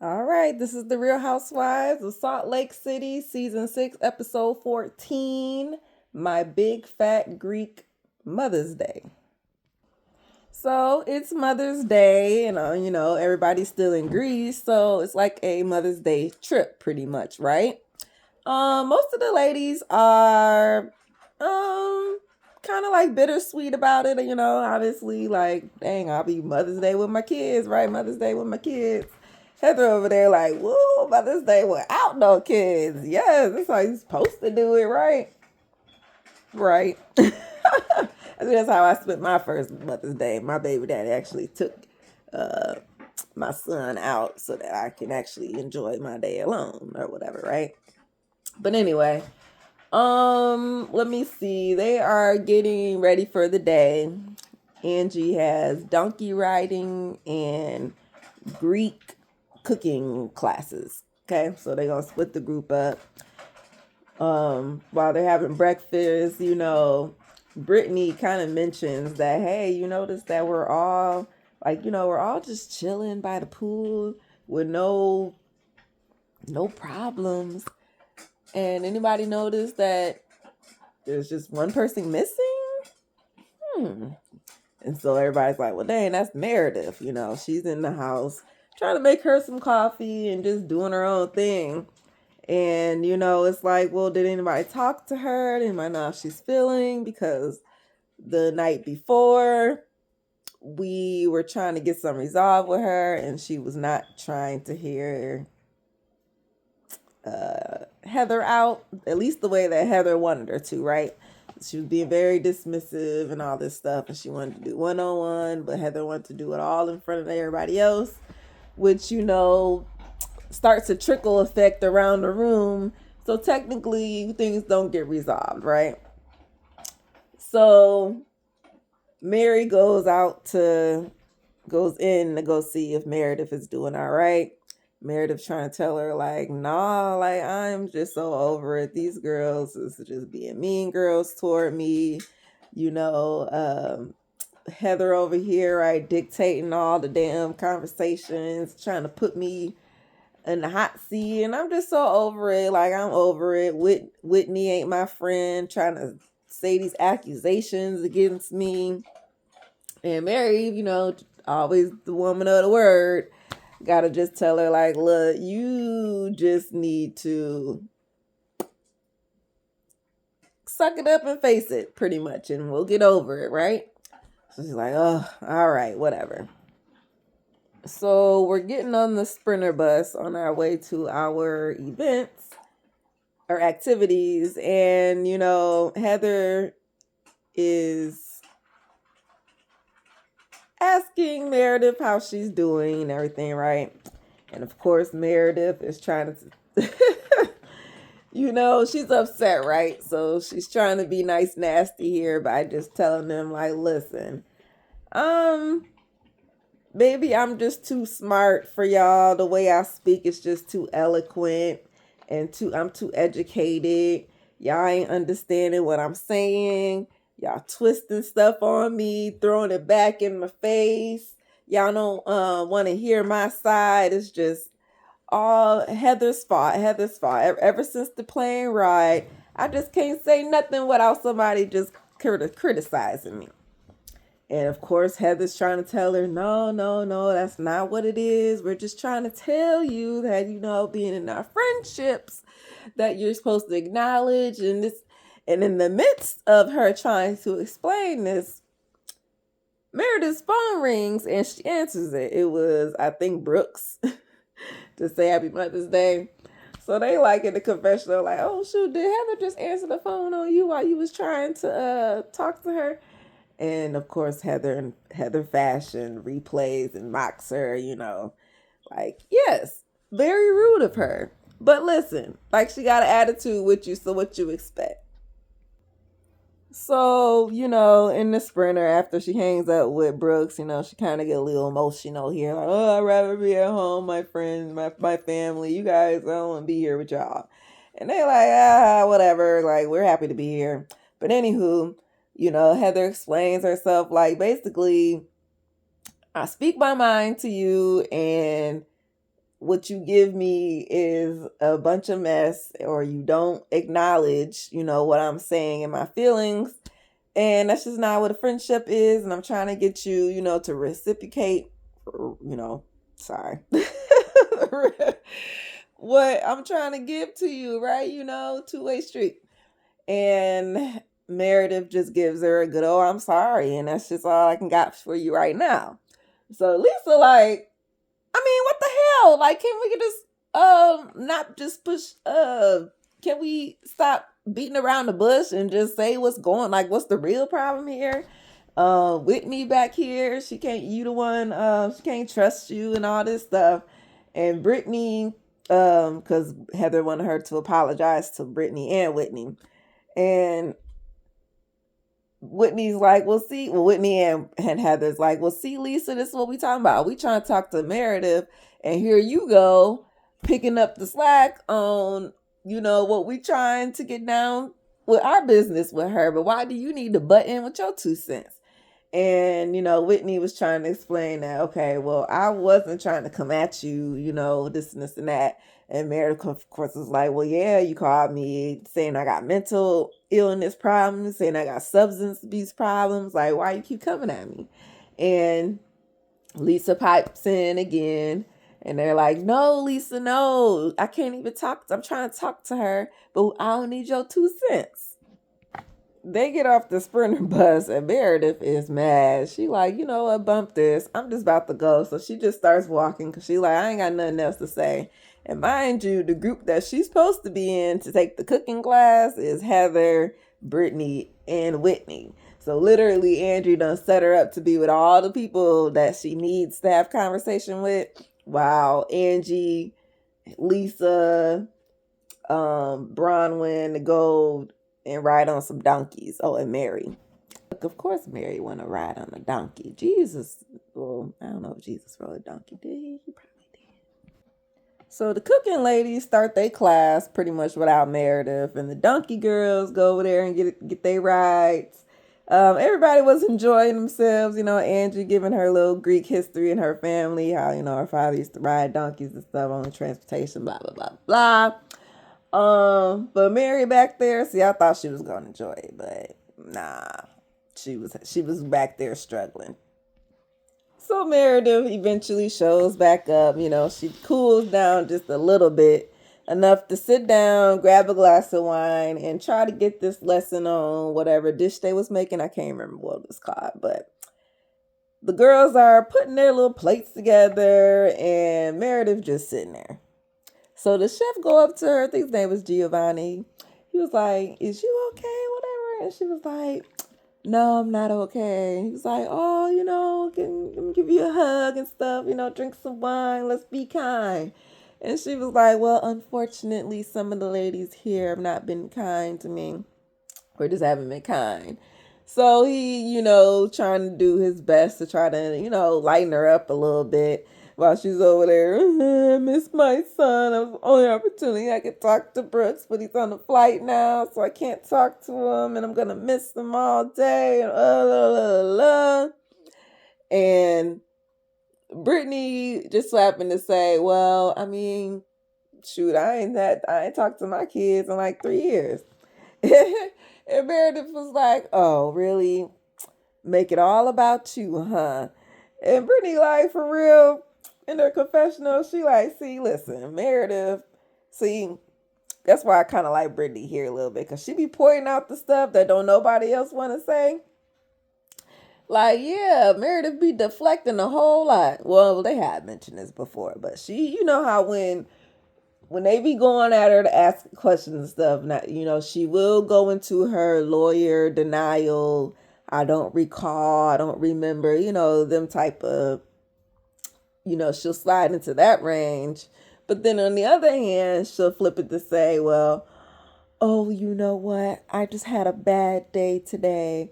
All right, this is the Real Housewives of Salt Lake City, season 6, episode 14, My Big Fat Greek Mother's Day. So it's Mother's Day, and everybody's still in Greece, so it's like a Mother's Day trip, pretty much, right? Most of the ladies are kind of like bittersweet about it, obviously, like, dang, I'll be Mother's Day with my kids, right? Mother's Day with my kids. Heather over there, like, whoa, Mother's Day without no kids. Yes, that's how you're supposed to do it, right? Right. I think that's how I spent my first Mother's Day. My baby daddy actually took uh, my son out so that I can actually enjoy my day alone or whatever, right? But anyway, let me see. They are getting ready for the day. Angie has donkey riding and Greek cooking classes. Okay, so they're gonna split the group up. While they're having breakfast, Brittany kind of mentions that, hey, you notice that we're all we're all just chilling by the pool with no problems. And anybody notice that there's just one person missing? Hmm. And so everybody's like, well, dang, that's Meredith. She's in the house trying to make her some coffee and just doing her own thing. And, it's like, well, did anybody talk to her? Did anybody know how she's feeling? Because the night before, we were trying to get some resolve with her, and she was not trying to hear Heather out, at least the way that Heather wanted her to, right? She was being very dismissive and all this stuff, and she wanted to do one-on-one, but Heather wanted to do it all in front of everybody else, which, starts a trickle effect around the room. So technically, things don't get resolved, right? So Mary goes in to go see if Meredith is doing all right. Meredith trying to tell her, like, nah, like, I'm just so over it. These girls is just being mean girls toward me. Heather over here, right, dictating all the damn conversations, trying to put me in the hot seat, and I'm just so over it. Like, I'm over it. Whitney ain't my friend, trying to say these accusations against me. And Mary, always the woman of the word, gotta just tell her, like, look, you just need to suck it up and face it, pretty much, and we'll get over it, right? So she's like, oh, all right, whatever. So we're getting on the Sprinter bus on our way to our events or activities, and Heather is asking Meredith how she's doing and everything, right? And of course, Meredith is trying to, she's upset, right? So she's trying to be nice, nasty here by just telling them, like, listen, um, maybe I'm just too smart for y'all. The way I speak is just too eloquent and I'm too educated. Y'all ain't understanding what I'm saying. Y'all twisting stuff on me, throwing it back in my face. Y'all don't want to hear my side. It's just all Heather's fault. Heather's fault. Ever since the plane ride, I just can't say nothing without somebody just criticizing me. And of course, Heather's trying to tell her, no, no, no, that's not what it is. We're just trying to tell you that, being in our friendships, that you're supposed to acknowledge. And in the midst of her trying to explain this, Meredith's phone rings and she answers it. It was, I think, Brooks to say Happy Mother's Day. So they, like, in the confessional, like, oh shoot, did Heather just answer the phone on you while you was trying to talk to her? And of course, Heather fashion replays and mocks her, like, yes, very rude of her. But listen, like, she got an attitude with you, so what you expect? So, in the Sprinter, after she hangs out with Brooks, she kind of get a little emotional here. Like, oh, I'd rather be at home, my friends, my family. You guys, I don't want to be here with y'all. And they like, whatever. Like, we're happy to be here. But anywho, Heather explains herself, like, basically, I speak my mind to you, and what you give me is a bunch of mess, or you don't acknowledge, what I'm saying and my feelings. And that's just not what a friendship is. And I'm trying to get you, to reciprocate, sorry. What I'm trying to give to you, right? Two-way street. And Meredith just gives her a good, oh, I'm sorry. And that's just all I can got for you right now. So Lisa, like, I mean, what the hell? Like, can we just not just push can we stop beating around the bush and just say what's the real problem here? Whitney back here, you the one, she can't trust you and all this stuff. And Brittany, because Heather wanted her to apologize to Brittany and Whitney. And Whitney's like, Whitney and Heather's like, well, see, Lisa, this is what we talking about. We trying to talk to Meredith, and here you go, picking up the slack on, what we trying to get down with our business with her. But why do you need to butt in with your 2 cents? And, Whitney was trying to explain that, okay, well, I wasn't trying to come at you, this and this and that. And Meredith, of course, was like, well, yeah, you called me saying I got mental illness problems, saying I got substance abuse problems. Like, why you keep coming at me? And Lisa pipes in again. And they're like, no, Lisa, no. I can't even talk. I'm trying to talk to her, but I don't need your 2 cents. They get off the Sprinter bus and Meredith is mad. She like, you know what, bump this. I'm just about to go. So she just starts walking because she like, I ain't got nothing else to say. And mind you, the group that she's supposed to be in to take the cooking class is Heather, Brittany, and Whitney. So literally Andrew done set her up to be with all the people that she needs to have conversation with. Wow, Angie, Lisa, Bronwyn, the Gold, and ride on some donkeys. Oh, and Mary. Look, of course Mary want to ride on a donkey. Jesus, well, I don't know if Jesus rode a donkey. Did he? He probably did. So the cooking ladies start their class pretty much without Meredith, and the donkey girls go over there and get their rides. Everybody was enjoying themselves. Angie giving her little Greek history and her family, how, her father used to ride donkeys and stuff on transportation, blah, blah, blah, blah. But Mary back there, see, I thought she was gonna enjoy it, but nah, she was back there struggling. So Meredith eventually shows back up. She cools down just a little bit, enough to sit down, grab a glass of wine, and try to get this lesson on whatever dish they was making. I can't remember what it was called, but the girls are putting their little plates together, and Meredith just sitting there. So the chef go up to her, I think his name was Giovanni. He was like, is you okay, whatever? And she was like, no, I'm not okay. He was like, oh, can give you a hug and stuff, drink some wine, let's be kind. And she was like, well, unfortunately, some of the ladies here have not been kind to me, or just haven't been kind. So he, trying to do his best to try to, lighten her up a little bit while she's over there. I miss my son. It was the only opportunity I could talk to Brooks, but he's on a flight now, so I can't talk to him, and I'm going to miss him all day. And Brittany just so happened to say, well, I mean, shoot, I ain't talked to my kids in like 3 years. And Meredith was like, oh, really? Make it all about you, huh? And Brittany like, for real, in her confessional, she like, see, listen, Meredith, see, that's why I kind of like Brittany here a little bit, because she be pointing out the stuff that don't nobody else want to say. Like, yeah, Meredith be deflecting a whole lot. Well, they had mentioned this before, but she, how when they be going at her to ask questions and stuff, not, she will go into her lawyer denial. I don't recall, I don't remember, them type of, she'll slide into that range. But then on the other hand, she'll flip it to say, well, oh, you know what? I just had a bad day today.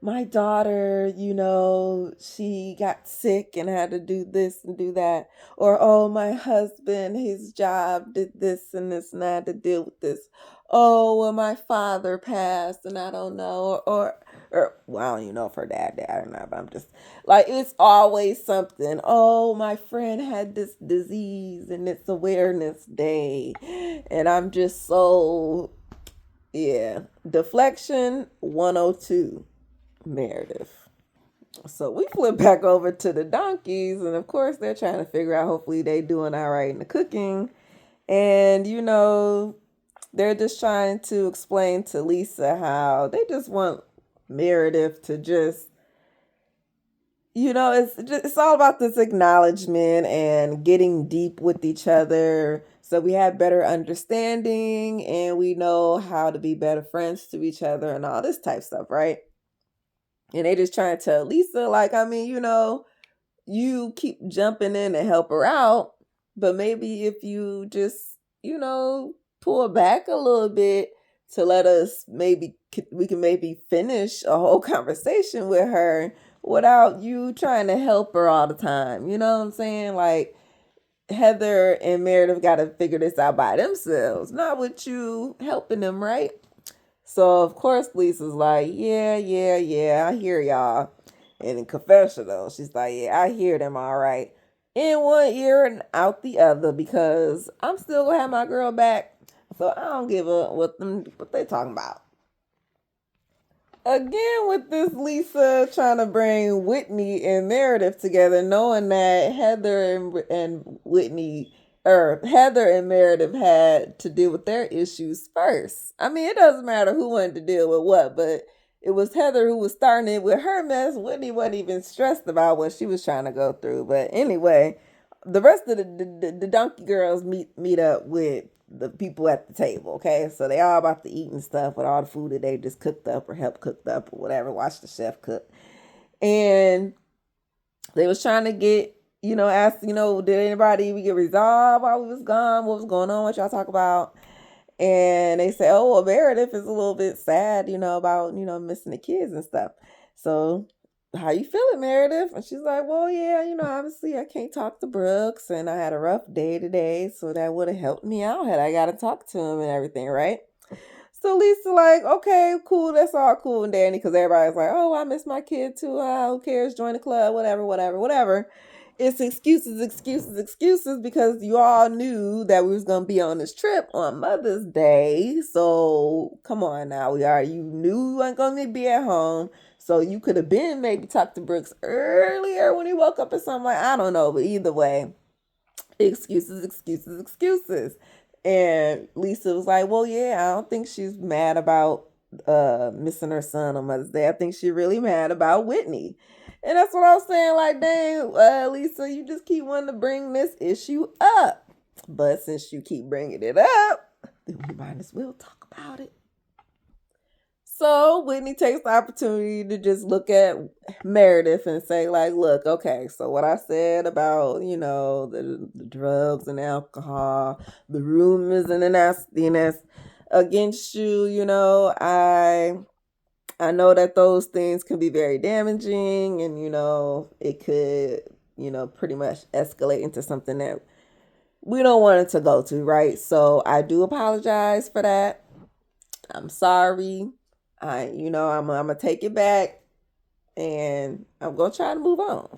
My daughter, she got sick and had to do this and do that. Or, oh, my husband, his job did this and this and I had to deal with this. Oh, well, my father passed and I don't know. Or Or well, I don't even know if her dad or not, but I'm just like it's always something. Oh, my friend had this disease and it's awareness day. And I'm just so yeah. Deflection 102, Meredith. So we flip back over to the donkeys, and of course they're trying to figure out hopefully they doing all right in the cooking. And they're just trying to explain to Lisa how they just want Meredith to just it's all about this acknowledgement and getting deep with each other so we have better understanding and we know how to be better friends to each other and all this type stuff, right? And they just trying to tell Lisa, like, I mean, you keep jumping in to help her out, but maybe if you just, pull back a little bit to let us we can maybe finish a whole conversation with her without you trying to help her all the time. You know what I'm saying? Like Heather and Meredith got to figure this out by themselves, not with you helping them, right? So of course Lisa's like, yeah, yeah, yeah, I hear y'all. And in confessional, she's like, yeah, I hear them all right. In one ear and out the other because I'm still gonna have my girl back. So I don't give a what they talking about. Again with this Lisa trying to bring Whitney and Meredith together, knowing that and Whitney or Heather and Meredith had to deal with their issues first. I mean, it doesn't matter who wanted to deal with what, but it was Heather who was starting it with her mess. Whitney wasn't even stressed about what she was trying to go through. But anyway, the rest of the donkey girls meet up with the people at the table. Okay, so they all about to eat and stuff with all the food that they just cooked up or helped cooked up or whatever. Watch the chef cook, and they was trying to get ask did anybody we get resolved while we was gone? What was going on? What y'all talk about? And they say, oh, well, Meredith is a little bit sad, about missing the kids and stuff. So how you feeling, Meredith? And she's like, well, yeah, obviously I can't talk to Brooks and I had a rough day today, so that would have helped me out had I got to talk to him and everything, right? So Lisa like, okay, cool, that's all cool and dandy, because everybody's like, oh, I miss my kid too. Who cares? Join the club, whatever, whatever, whatever. It's excuses, excuses, excuses, because you all knew that we was gonna be on this trip on Mother's Day. So come on now, you knew we weren't gonna be at home. So you could have been maybe talked to Brooks earlier when he woke up or something, like I don't know, but either way, excuses, excuses, excuses. And Lisa was like, well, yeah, I don't think she's mad about missing her son on Mother's Day. I think she's really mad about Whitney. And that's what I was saying. Like, dang, Lisa, you just keep wanting to bring this issue up. But since you keep bringing it up, then we might as well talk about it. So Whitney takes the opportunity to just look at Meredith and say, like, look, okay, so what I said about, the drugs and alcohol, the rumors and the nastiness against you, I know that those things can be very damaging and, it could, pretty much escalate into something that we don't want it to go to, right? So I do apologize for that. I'm sorry. I'm gonna take it back and I'm gonna try to move on.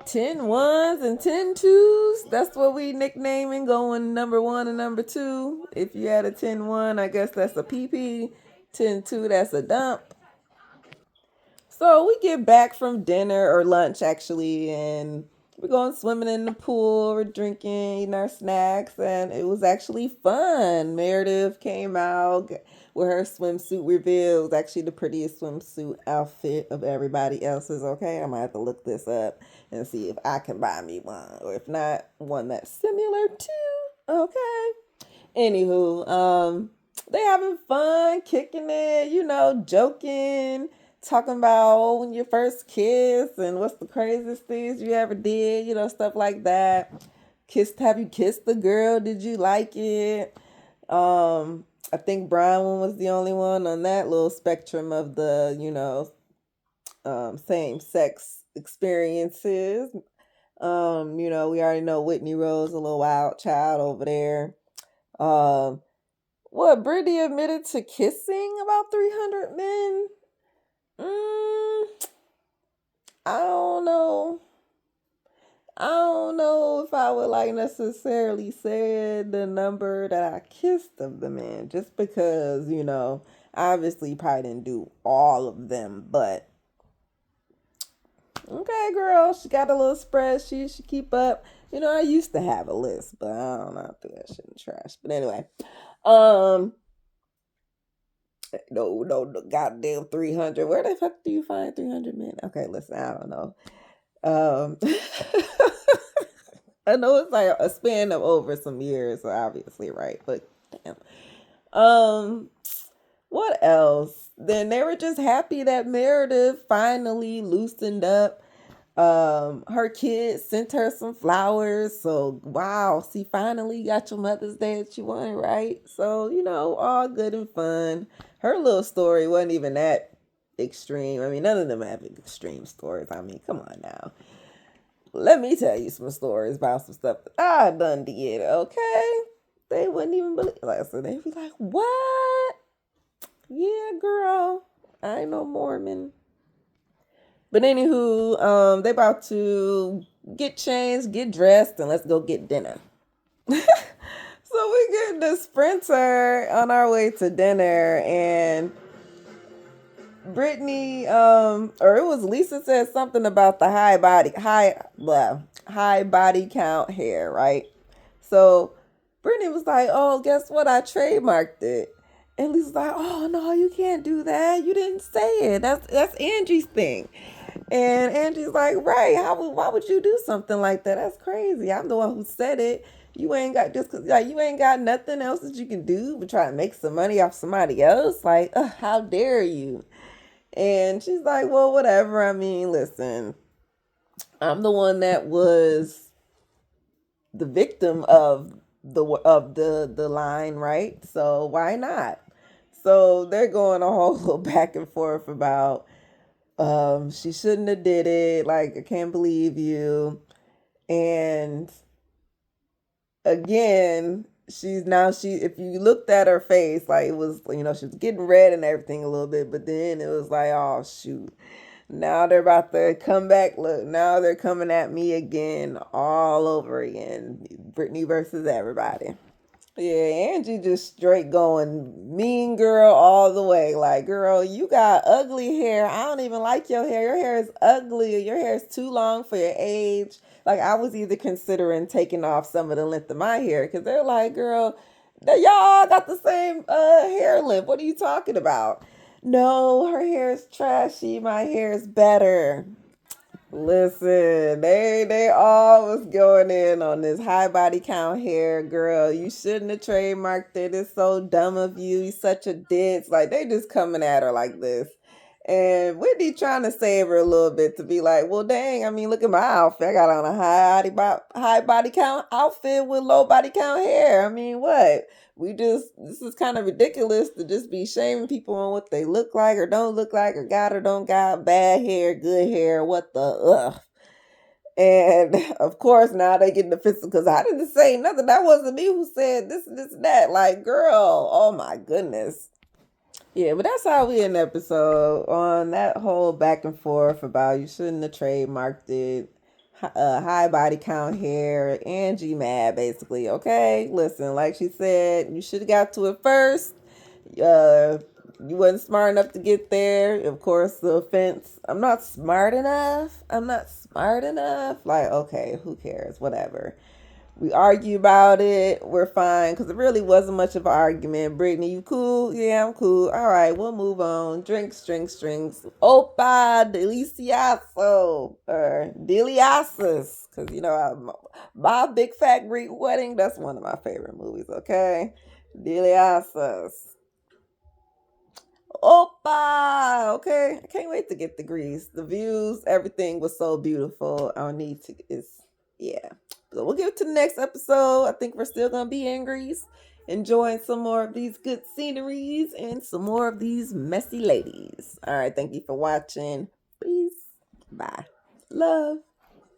10 ones and 10 twos. That's what we nicknaming going number one and number two. If you had a 10-1, I guess that's a PP. 10-2, that's a dump. So we get back from dinner or lunch actually, and we're going swimming in the pool, we're drinking, eating our snacks, and it was actually fun. Meredith came out with her swimsuit reveal. It was actually the prettiest swimsuit outfit of everybody else's. Okay, I'm gonna have to look this up and see if I can buy me one, or if not, one that's similar to. Okay. Anywho, they having fun, kicking it, joking, talking about when your first kiss and what's the craziest things you ever did, stuff like that. Have you kissed the girl? Did you like it? I think Brian was the only one on that little spectrum of the, same sex experiences. We already know Whitney Rose, a little wild child over there. Um, What, Brittany admitted to kissing about 300 men? Mm, I don't know. I don't know if I would like necessarily say the number that I kissed of the men, just because, obviously probably didn't do all of them, but okay, girl, she got a little spreadsheet she keep up. I used to have a list, but I don't know, I threw that shit in the trash. But anyway, um, no, goddamn 300. Where the fuck do you find 300 men? Okay, listen, I don't know. Um, I know it's like a span of over some years, obviously, right? But damn. Um, what else? Then they were just happy that Meredith finally loosened up. Her kids sent her some flowers. So wow, she finally got your Mother's Day that you wanted, right? So, all good and fun. Her little story wasn't even that extreme. I mean, none of them have extreme stories. I mean, come on now. Let me tell you some stories about some stuff that I done did, okay? They wouldn't even believe. Like, so they'd be like, what? Yeah, girl. I ain't no Mormon. But anywho, they about to get changed, get dressed, and let's go get dinner. So we get the Sprinter on our way to dinner, and Brittany, or it was Lisa said something about the high body count hair, right? So Brittany was like, "Oh, guess what? I trademarked it." And Lisa's like, "Oh no, you can't do that. You didn't say it. That's Angie's thing." And Angie's like, "Right? Why would you do something like that? That's crazy. I'm the one who said it. You ain't got just cause like you ain't got nothing else that you can do but try to make some money off somebody else. Like, how dare you?" And she's like, "Well, whatever. I mean, listen, I'm the one that was the victim of the line, right? So why not?" So they're going a whole little back and forth about she shouldn't have did it. Like, I can't believe you. And again, she if you looked at her face, like it was, she was getting red and everything a little bit, but then it was like, oh shoot. Now they're about to come back. Look, now they're coming at me again, all over again. Brittany versus everybody. Yeah, Angie just straight going mean girl all the way. Like, girl, you got ugly hair. I don't even like your hair. Your hair is ugly. Your hair is too long for your age. Like, I was either considering taking off some of the length of my hair because they're like, girl, y'all all got the same hair length. What are you talking about? No, her hair is trashy. My hair is better. Listen, they all was going in on this high body count hair, girl. You shouldn't have trademarked it. It's so dumb of you. You're such a ditz. Like, they just coming at her like this. And Whitney trying to save her a little bit to be like, well, dang, I mean, look at my outfit. I got on a high body count outfit with low body count hair. I mean, what? This is kind of ridiculous to just be shaming people on what they look like or don't look like or got or don't got, bad hair, good hair, what the ugh. And of course, now they get defensive because I didn't say nothing. That wasn't me who said this, and that. Like, girl, oh my goodness. Yeah, but that's how we end the episode on that whole back and forth about you shouldn't have trademarked it. High body count hair. Angie mad, basically. Okay, listen, like she said, you should have got to it first. Uh, you wasn't smart enough to get there. Of course, the offense. I'm not smart enough. I'm not smart enough. Like, okay, who cares? Whatever. We argue about it. We're fine because it really wasn't much of an argument. Brittany, you cool? Yeah, I'm cool. All right, we'll move on. Drinks. Opa delicioso or delicious, because my big fat Greek wedding. That's one of my favorite movies. Okay, delicious. Opa. Okay, I can't wait to get the Greece. The views, everything was so beautiful. I'll need to. It's yeah. So we'll get to the next episode. I think we're still gonna be in Greece, enjoying some more of these good sceneries and some more of these messy ladies. All right, thank you for watching. Peace. Bye. Love.